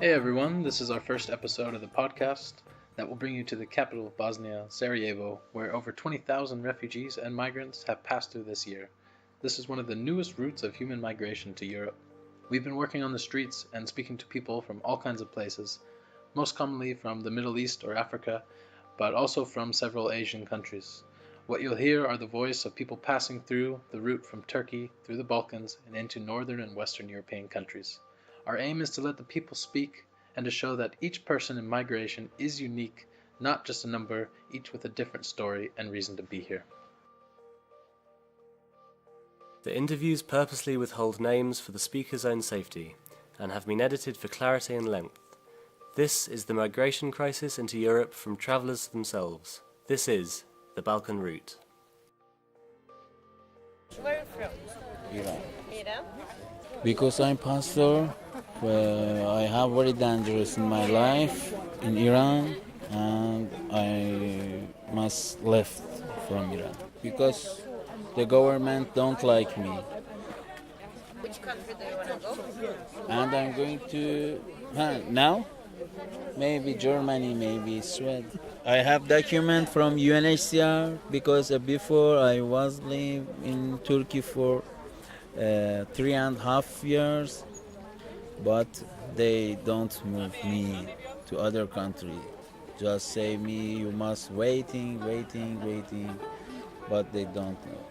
Hey everyone, this is our first episode of the podcast that will bring you to the capital of Bosnia, Sarajevo, where over 20,000 refugees and migrants have passed through this year. This is one of the newest routes of human migration to Europe. We've been working on the streets and speaking to people from all kinds of places, most commonly from the Middle East or Africa, but also from several Asian countries. What you'll hear are the voice of people passing through the route from Turkey, through the Balkans, and into Northern and Western European countries. Our aim is to let the people speak and to show that each person in migration is unique, not just a number, each with a different story and reason to be here. The interviews purposely withhold names for the speaker's own safety and have been edited for clarity and length. This is the migration crisis into Europe from travellers themselves. This is the Balkan route. Where are you from? Iran. Iran? Because I'm pastor, I have very dangerous in my life in Iran, and I must left from Iran because the government don't like me, Which country do you want to go? and I'm going to now maybe Germany, maybe Sweden. I have document from UNHCR because before I was live in Turkey for 3.5 years, but they don't move me to other country. Just say me you must waiting, but they don't know.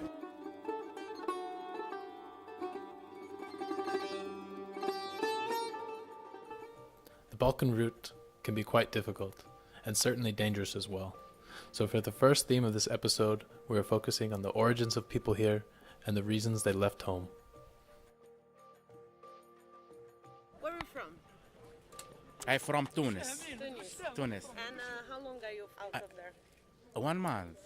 The Balkan route can be quite difficult and certainly dangerous as well. So for the first theme of this episode, we are focusing on the origins of people here and the reasons they left home. Where are you from? I'm from Tunis. Tunis. And how long are you out of there? 1 month.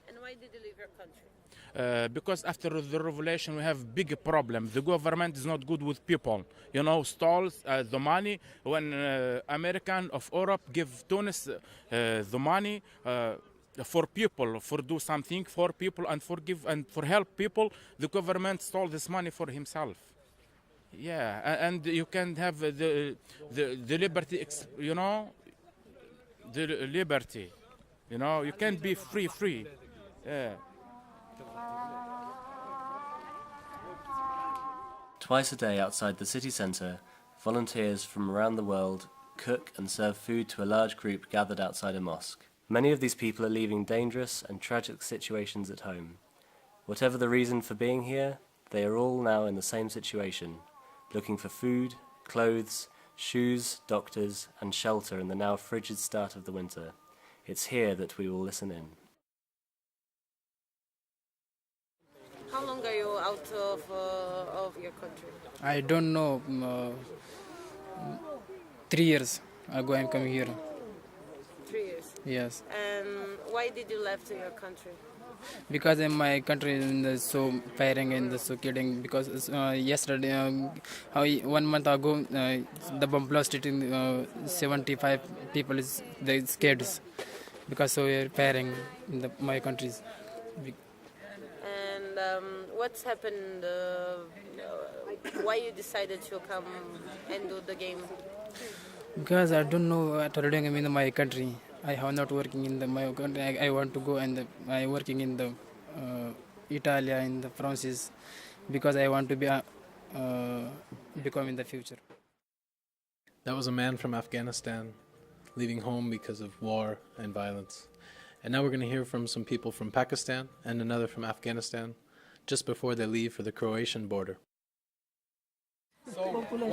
And why did you leave your country? Because after the revolution we have big problem. The government is not good with people. You know, stalls the money. When American of Europe give Tunis the money for people, for do something for people and forgive and for help people, the government stole this money for himself. Yeah, and you can have the liberty, you know, the liberty. You know, you can be free. Yeah. Twice a day outside the city centre, volunteers from around the world cook and serve food to a large group gathered outside a mosque. Many of these people are leaving dangerous and tragic situations at home. Whatever the reason for being here, they are all now in the same situation, looking for food, clothes, shoes, doctors, and shelter in the now frigid start of the winter. It's here that we will listen in. How long are you out of your country? I don't know. 3 years ago I'm coming here. 3 years. Yes, And why did you left your country? because in my country is so firing and so killing. Because yesterday, 1 month ago, the bomb blasted in 75 people is they scared because so we're firing in my countries. And what's happened? Why you decided to come and do the game? Because I don't know what I'm doing in my country. I have not working in my country. I want to go and I working in the Italy, in the France, because I want to be become in the future. That was a man from Afghanistan leaving home because of war and violence. And now we're going to hear from some people from Pakistan and another from Afghanistan just before they leave for the Croatian border. So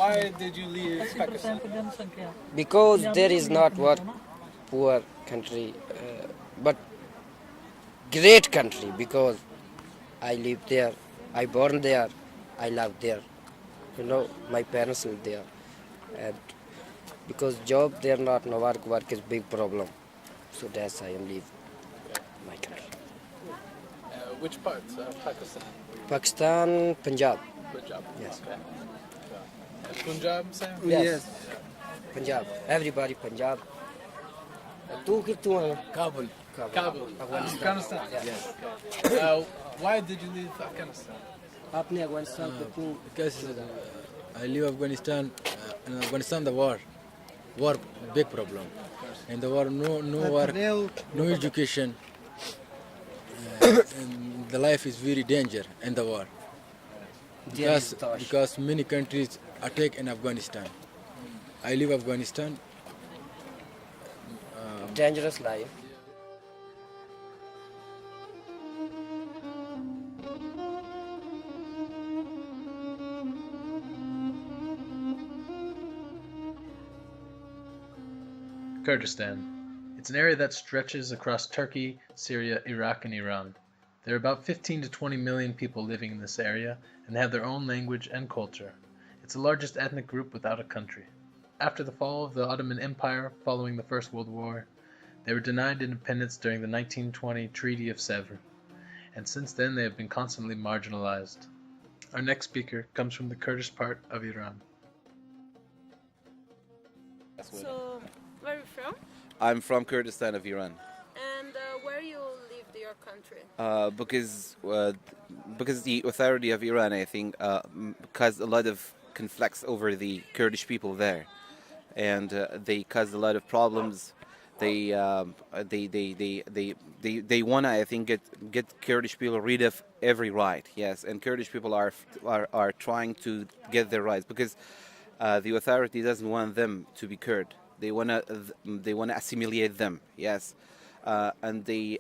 why did you leave Pakistan? Because there is not what poor country, but great country, because I live there, I born there, I love there. You know, my parents live there. And because job there not, no work is big problem. So that's why I leave my country. Which parts of Pakistan? Pakistan, Punjab. Punjab. Yes. Okay. Punjab, Sam? Yes. Punjab. Everybody Punjab. Tu kithu hai? Kabul. Kabul. Afghanistan. Yes. Why did you leave Afghanistan? आपने अफगानिस्तान को क्यों Because I leave Afghanistan In Afghanistan, the war, big problem. And the war, no work, no education. And the life is very danger in the war because many countries attack in Afghanistan. I live Afghanistan. Dangerous life. Kurdistan. It's an area that stretches across Turkey, Syria, Iraq, and Iran. There are about 15 to 20 million people living in this area, and they have their own language and culture. It's the largest ethnic group without a country. After the fall of the Ottoman Empire following the First World War, they were denied independence during the 1920 Treaty of Sèvres, and since then they have been constantly marginalized. Our next speaker comes from the Kurdish part of Iran. So, where are you from? I'm from Kurdistan of Iran. And where you leave your country? Because the authority of Iran, I think, caused a lot of conflicts over the Kurdish people there, and they caused a lot of problems. They want to, I think, get Kurdish people rid of every right. Yes, and Kurdish people are trying to get their rights because the authority doesn't want them to be Kurd. They wanna assimilate them. Yes, and they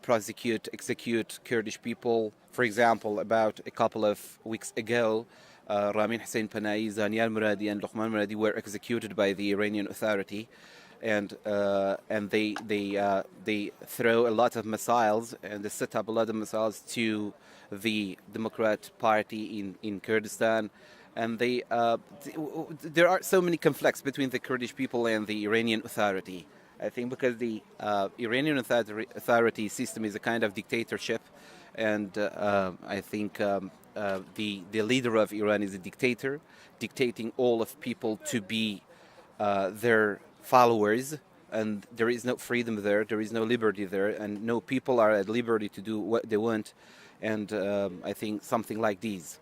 prosecute, execute Kurdish people. For example, about a couple of weeks ago, Ramin Hussein Panahi, Zaniar Muradi, and Luqman Muradi were executed by the Iranian authority, and they throw a lot of missiles and they set up a lot of missiles to the Democrat Party in Kurdistan. And there are so many conflicts between the Kurdish people and the Iranian authority. I think because the Iranian authority system is a kind of dictatorship, and I think the leader of Iran is a dictator, dictating all of people to be their followers, and there is no freedom there, there is no liberty there, and no people are at liberty to do what they want, and I think something like these.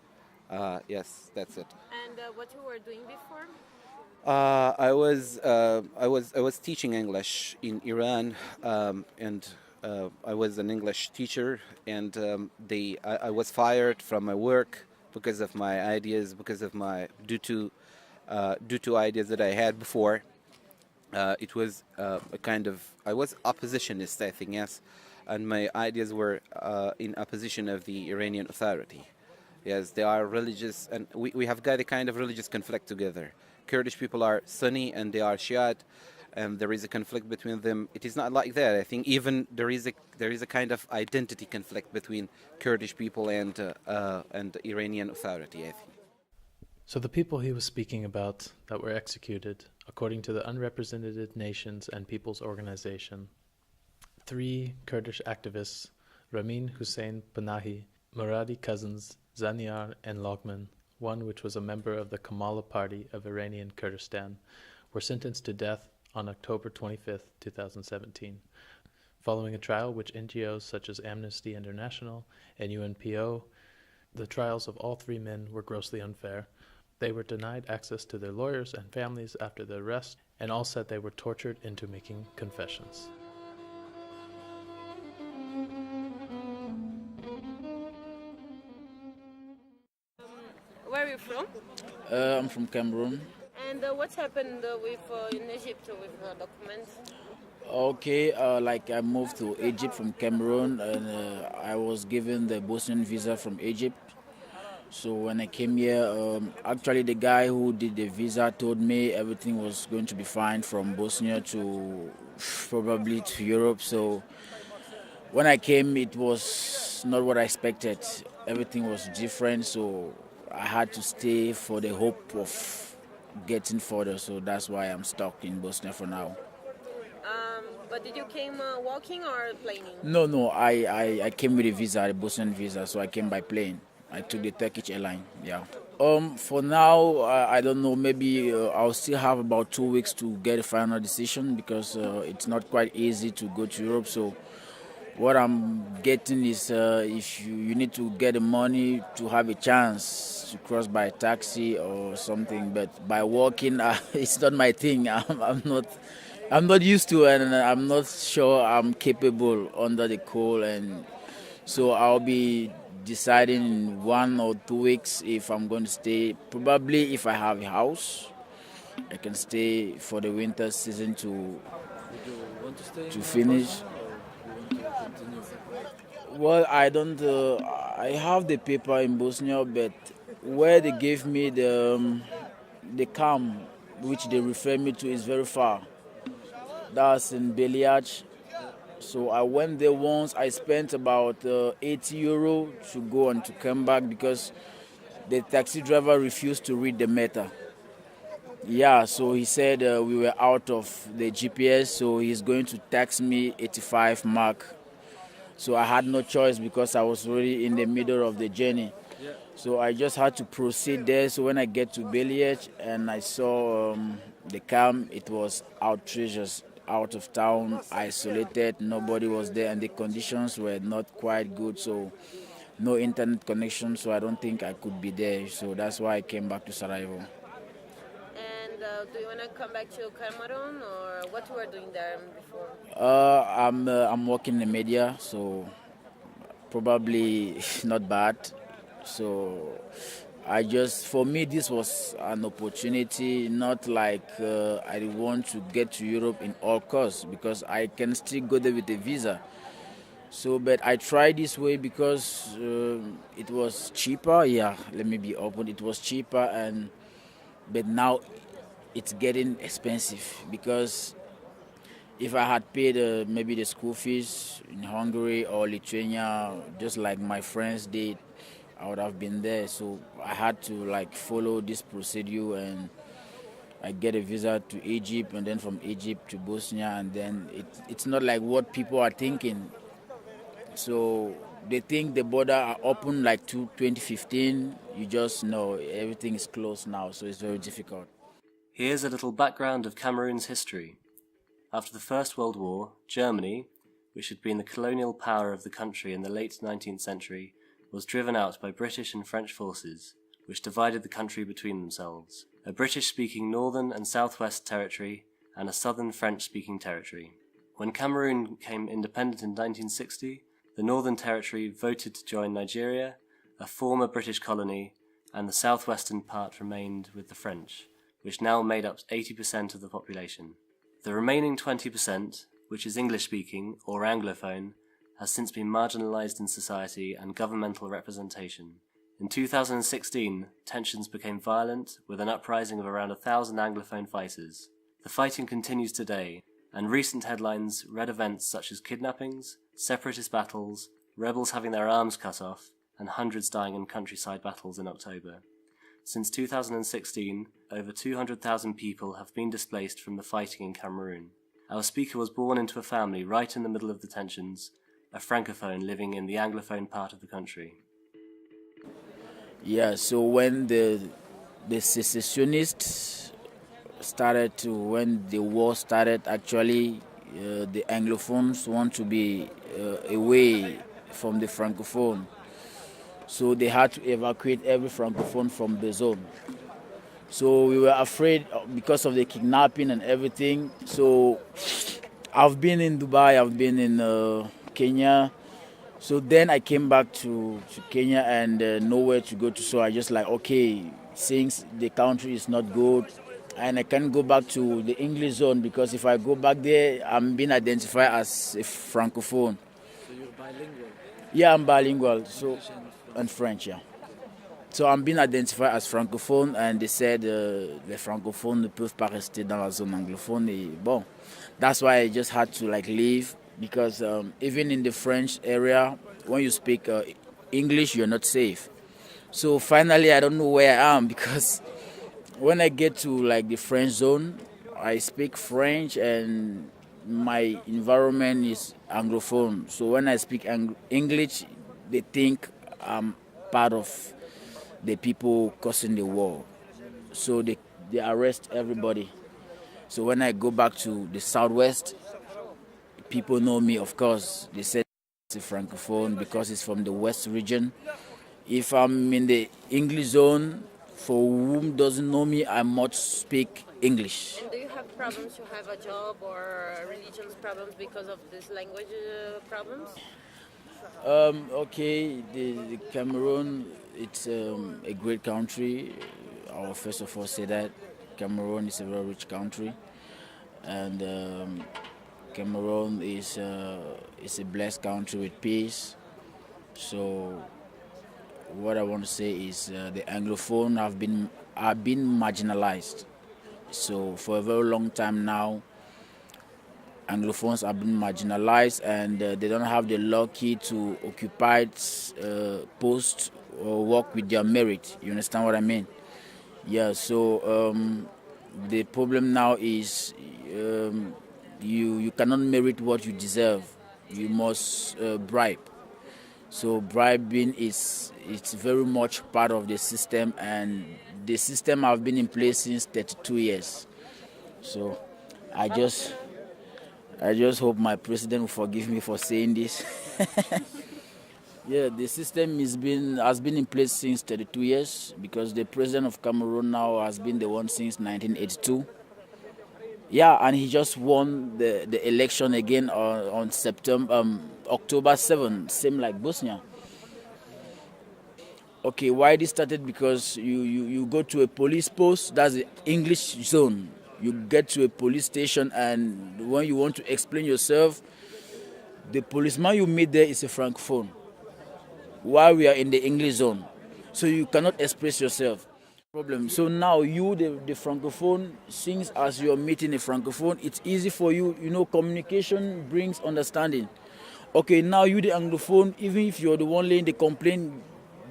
Yes, that's it. And what you were doing before? I was teaching English in Iran, and I was an English teacher, and I was fired from my work because of my ideas, due to ideas that I had before. It was I was oppositionist, I think, yes, and my ideas were in opposition of the Iranian authority. Yes, they are religious, and we have got a kind of religious conflict together. Kurdish people are Sunni and they are Shiite, and there is a conflict between them. It is not like that. I think even there is a kind of identity conflict between Kurdish people and the Iranian authority, I think. So the people he was speaking about that were executed, according to the Unrepresented Nations and Peoples Organization, 3 Kurdish activists, Ramin Hussein Panahi, Muradi cousins, Zaniar and Logman, one which was a member of the Kamala Party of Iranian Kurdistan, were sentenced to death on October 25, 2017, following a trial which NGOs such as Amnesty International and UNPO. The trials of all 3 men were grossly unfair. They were denied access to their lawyers and families after the arrest, and all said they were tortured into making confessions. Where are you from? I'm from Cameroon. And what's happened in Egypt with documents? Okay, like I moved to Egypt from Cameroon, and I was given the Bosnian visa from Egypt. So when I came here, actually the guy who did the visa told me everything was going to be fine from Bosnia to probably to Europe. So when I came, it was not what I expected. Everything was different, so I had to stay for the hope of getting further. So that's why I'm stuck in Bosnia for now. But did you came walking or plane? No, I came with a visa, a Bosnian visa, so I came by plane. I took the Turkish airline, yeah. For now, I don't know, maybe I'll still have about 2 weeks to get a final decision because it's not quite easy to go to Europe. So What I'm getting is if you need to get the money to have a chance to cross by taxi or something, but by walking, it's not my thing. I'm not used to it, and I'm not sure I'm capable under the cold, and so I'll be deciding in 1 or 2 weeks if I'm going to stay. Probably if I have a house, I can stay for the winter season to finish. Well, I don't. I have the paper in Bosnia, but where they gave me the camp, which they refer me to, is very far. That's in Beliach. So I went there once. I spent about €80 to go and to come back because the taxi driver refused to read the meter. Yeah, so he said we were out of the GPS, so he's going to tax me 85 mark. So I had no choice because I was already in the middle of the journey. So I just had to proceed there. So when I get to Beliech and I saw the camp, it was outrageous, out of town, isolated, nobody was there, and the conditions were not quite good. So no internet connection, so I don't think I could be there. So that's why I came back to Sarajevo. And do you want to come back to Cameroon, or what you were doing there before? I'm working in the media, so probably not bad. So for me, this was an opportunity, not like I want to get to Europe in all costs, because I can still go there with a visa. So, but I tried this way because it was cheaper. Yeah, let me be open. It was cheaper, but now it's getting expensive because if I had paid maybe the school fees in Hungary or Lithuania, just like my friends did, I would have been there. So I had to follow this procedure, and I get a visa to Egypt, and then from Egypt to Bosnia, and then it's not like what people are thinking. So they think the border are open to 2015. You just know everything is closed now, so it's very difficult. Here's a little background of Cameroon's history. After the First World War, Germany, which had been the colonial power of the country in the late 19th century, was driven out by British and French forces, which divided the country between themselves, a British-speaking northern and southwest territory and a southern French-speaking territory. When Cameroon became independent in 1960, the Northern Territory voted to join Nigeria, a former British colony, and the southwestern part remained with the French, which now made up 80% of the population. The remaining 20%, which is English-speaking or Anglophone, has since been marginalized in society and governmental representation. In 2016, tensions became violent, with an uprising of around 1,000 Anglophone fighters. The fighting continues today, and recent headlines read events such as kidnappings, separatist battles, rebels having their arms cut off, and hundreds dying in countryside battles in October. Since 2016, over 200,000 people have been displaced from the fighting in Cameroon. Our speaker was born into a family right in the middle of the tensions, a francophone living in the Anglophone part of the country. Yeah, so when the secessionists when the war started, actually the Anglophones want to be away from the Francophone. So they had to evacuate every Francophone from the zone. So we were afraid because of the kidnapping and everything. So I've been in Dubai, I've been in Kenya. So then I came back to Kenya and nowhere to go to. So I just okay, since the country is not good, and I can't go back to the English zone, because if I go back there, I'm being identified as a Francophone. So you're bilingual? Yeah, I'm bilingual, and French, yeah. So I'm being identified as Francophone, and they said les Francophones ne peuvent pas rester dans la zone anglophone. Et bon, that's why I just had to leave, because even in the French area, when you speak English, you're not safe. So finally, I don't know where I am, because when I get to the French zone, I speak French and my environment is Anglophone. So when I speak English, they think I'm part of the people causing the war. So they arrest everybody. So when I go back to the southwest, people know me, of course. They said It's a francophone because it's from the West region. If I'm in the English zone, for whom doesn't know me, I must speak English. And do you have problems to have a job or religious problems because of this language problems? Okay, the Cameroon, it's a great country. I'll first of all say that Cameroon is a very rich country, and Cameroon is a blessed country with peace. So what I want to say is the Anglophone have been marginalized. So for a very long time now, Anglophones have been marginalized, and they don't have the lucky to occupy posts or work with their merit. You understand what I mean? Yeah. So the problem now is you cannot merit what you deserve. You must bribe. So bribing it's very much part of the system, and the system have been in place since 32 years. So I just hope my president will forgive me for saying this. Yeah, the system has been in place since 32 years because the president of Cameroon now has been the one since 1982. Yeah, and he just won the election again on October 7, same like Bosnia. Okay, why this started? Because you go to a police post, that's the English zone. You get to a police station, and when you want to explain yourself, the policeman you meet there is a francophone, while we are in the English zone. So you cannot express yourself. Problem. So now you, the francophone, since as you are meeting a francophone, it's easy for you. You know, communication brings understanding. Okay, now you, the anglophone, even if you're the one laying the complaint,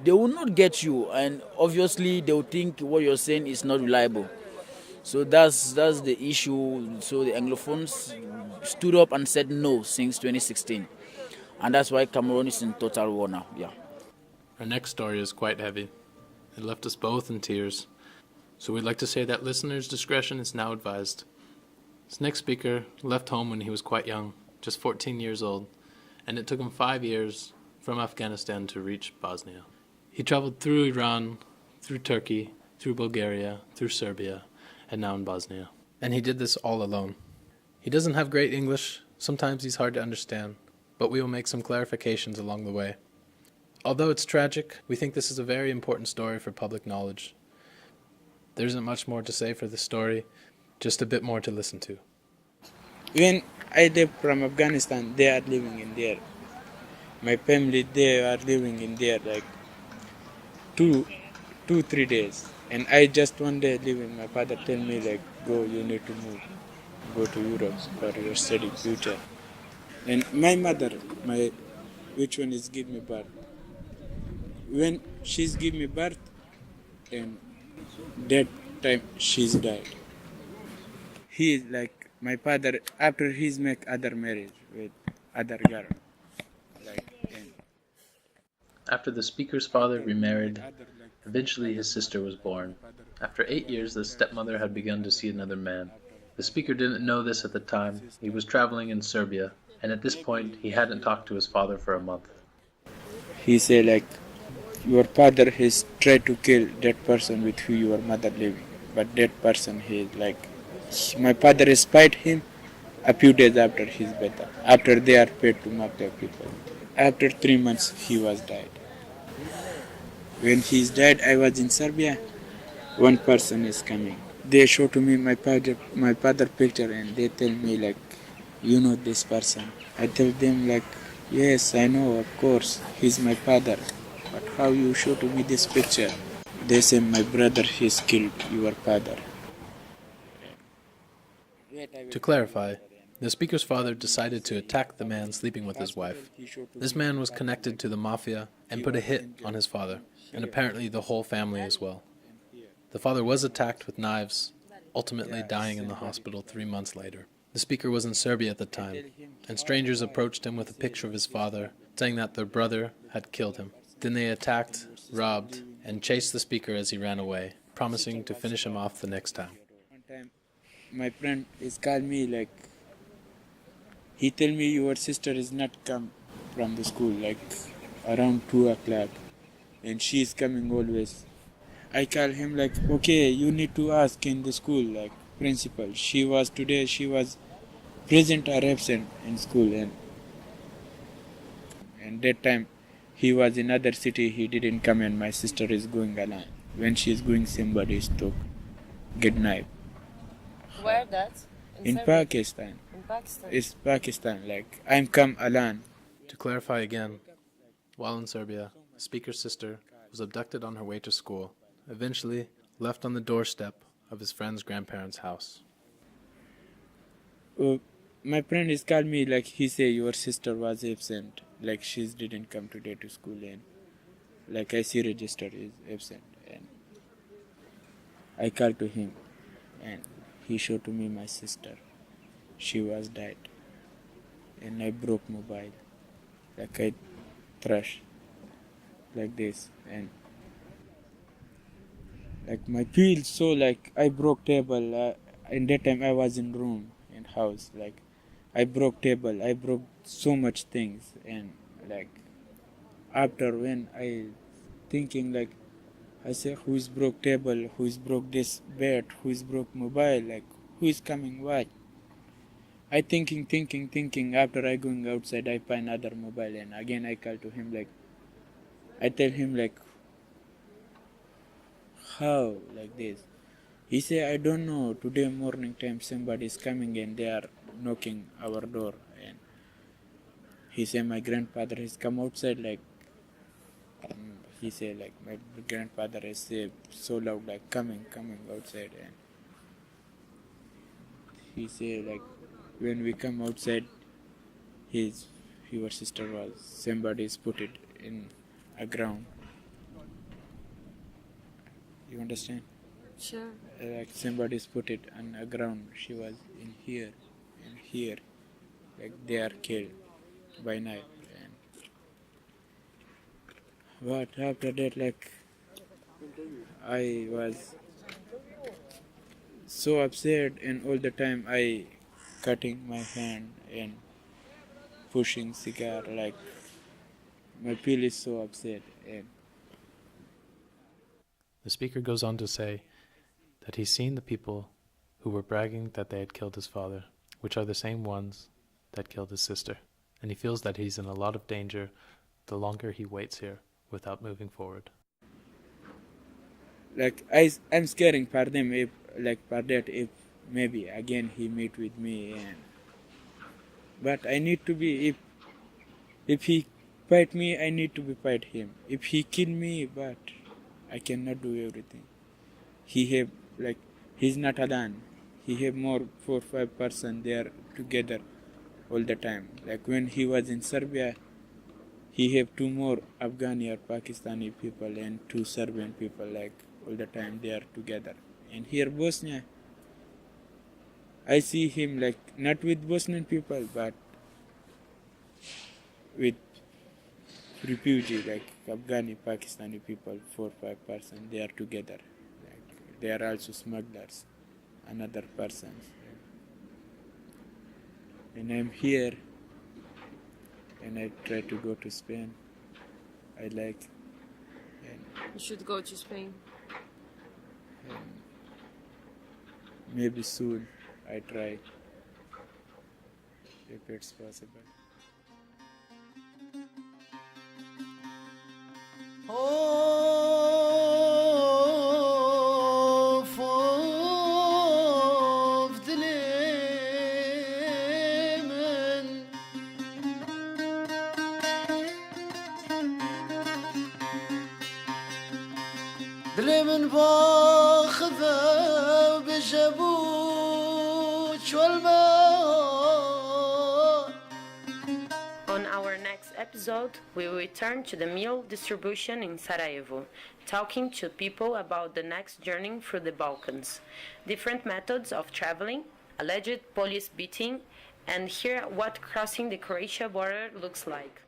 they will not get you, and obviously they will think what you're saying is not reliable. So that's the issue. So the Anglophones stood up and said no since 2016, and that's why Cameroon is in total war now. Yeah. Our next story is quite heavy. It left us both in tears. So we'd like to say that listeners' discretion is now advised. This next speaker left home when he was quite young, just 14 years old, and it took him 5 years from Afghanistan to reach Bosnia. He traveled through Iran, through Turkey, through Bulgaria, through Serbia, and now in Bosnia. And he did this all alone. He doesn't have great English, sometimes he's hard to understand, but we will make some clarifications along the way. Although it's tragic, we think this is a very important story for public knowledge. There isn't much more to say for this story, just a bit more to listen to. When I left from Afghanistan, they are living in there. My family, they are living in there like 3 days. And I just one day leaving, my father tell me like, go, you need to move, go to Europe for your study future. And my mother, which one is give me birth. When she's give me birth, and that time she's died. He is like my father after he's make other marriage with other girl. After the speaker's father remarried, eventually his sister was born. After 8 years, the stepmother had begun to see another man. The speaker didn't know this at the time. He was traveling in Serbia, and at this point, he hadn't talked to his father for a month. He said like, your father has tried to kill that person with who your mother living, but that person he like, my father spied him a few days after his birth, after they are paid to mafia people. After 3 months, he was died. When he's dead, I was in Serbia. One person is coming. They show to me my father picture, and they tell me like, you know this person. I tell them like, yes, I know, of course, he's my father. But how you show to me this picture? They say my brother has killed your father. To clarify, the speaker's father decided to attack the man sleeping with his wife. This man was connected to the mafia and put a hit on his father, and apparently the whole family as well. The father was attacked with knives, ultimately dying in the hospital 3 months later. The speaker was in Serbia at the time, and strangers approached him with a picture of his father, saying that their brother had killed him. Then they attacked, robbed, and chased the speaker as he ran away, promising to finish him off the next time. One time, my friend is called me like, he tell me your sister is not come from the school, like around 2 o'clock, and she's coming always. I call him like, okay, you need to ask in the school, like principal. She was present or absent in school, and that time he was in other city. He didn't come, and my sister is going alone. When she's going, somebody is took kidnapped. Where that? In Serbia? Pakistan. In Pakistan. It's Pakistan. Like I'm come alone. To clarify again, while in Serbia, the speaker's sister was abducted on her way to school, eventually left on the doorstep of his friend's grandparents' house. My friend is called me like he say your sister was absent, like she didn't come today to school, and like I see register is absent, and I called to him, and he showed to me my sister. She was dead, and I broke mobile, like I trash, like this, and like my feel so like I broke table. In that time I was in room in house, like I broke table. I broke so much things, and like after when I thinking like I say who's broke table, who's broke this bed, who's broke mobile, like who is coming what? I thinking. After I going outside, I find other mobile, and again I call to him like I tell him like how like this. He say I don't know. Today morning time somebody is coming and they are knocking our door, and he say my grandfather has come outside like. He say like my grandfather is say so loud like coming outside, and he say like when we come outside your sister was somebody's put it in a ground. You understand? Sure. Like somebody's put it on a ground. She was in here and here, like they are killed by night. But after that, like, I was so upset, and all the time I cutting my hand and pushing cigar, like, my feel is so upset. And The speaker goes on to say that he's seen the people who were bragging that they had killed his father, which are the same ones that killed his sister, and he feels that he's in a lot of danger the longer he waits here without moving forward. like I'm scaring for them if maybe again he meet with me, and but I need to be if he fight me, I need to be fight him. If he kill me, but I cannot do everything. He have like he's not alone. He have more 4-5 person there together all the time. Like when he was in Serbia, he have 2 more Afghani or Pakistani people and 2 Serbian people, like all the time they are together. And here Bosnia, I see him like not with Bosnian people but with refugee like Afghani, Pakistani people, 4-5 person, they are together. Like they are also smugglers, another persons. And I'm here and I try to go to Spain. I like. And You should go to Spain. maybe soon I try if it's possible. Of dilimin dilimin باخذه بجبوش والماء. On our next episode, we will return to the meal distribution in Sarajevo, talking to people about the next journey through the Balkans, different methods of traveling, alleged police beating, and hear what crossing the Croatia border looks like.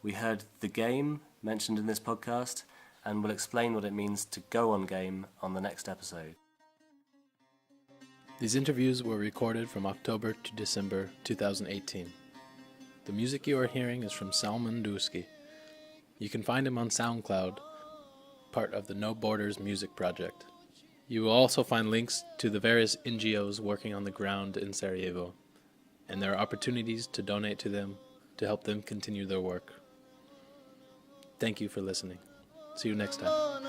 We heard the game mentioned in this podcast, and we'll explain what it means to go on game on the next episode. These interviews were recorded from October to December 2018. The music you are hearing is from Salman Duski. You can find him on SoundCloud, part of the No Borders Music Project. You will also find links to the various NGOs working on the ground in Sarajevo, and there are opportunities to donate to them to help them continue their work. Thank you for listening. See you next time.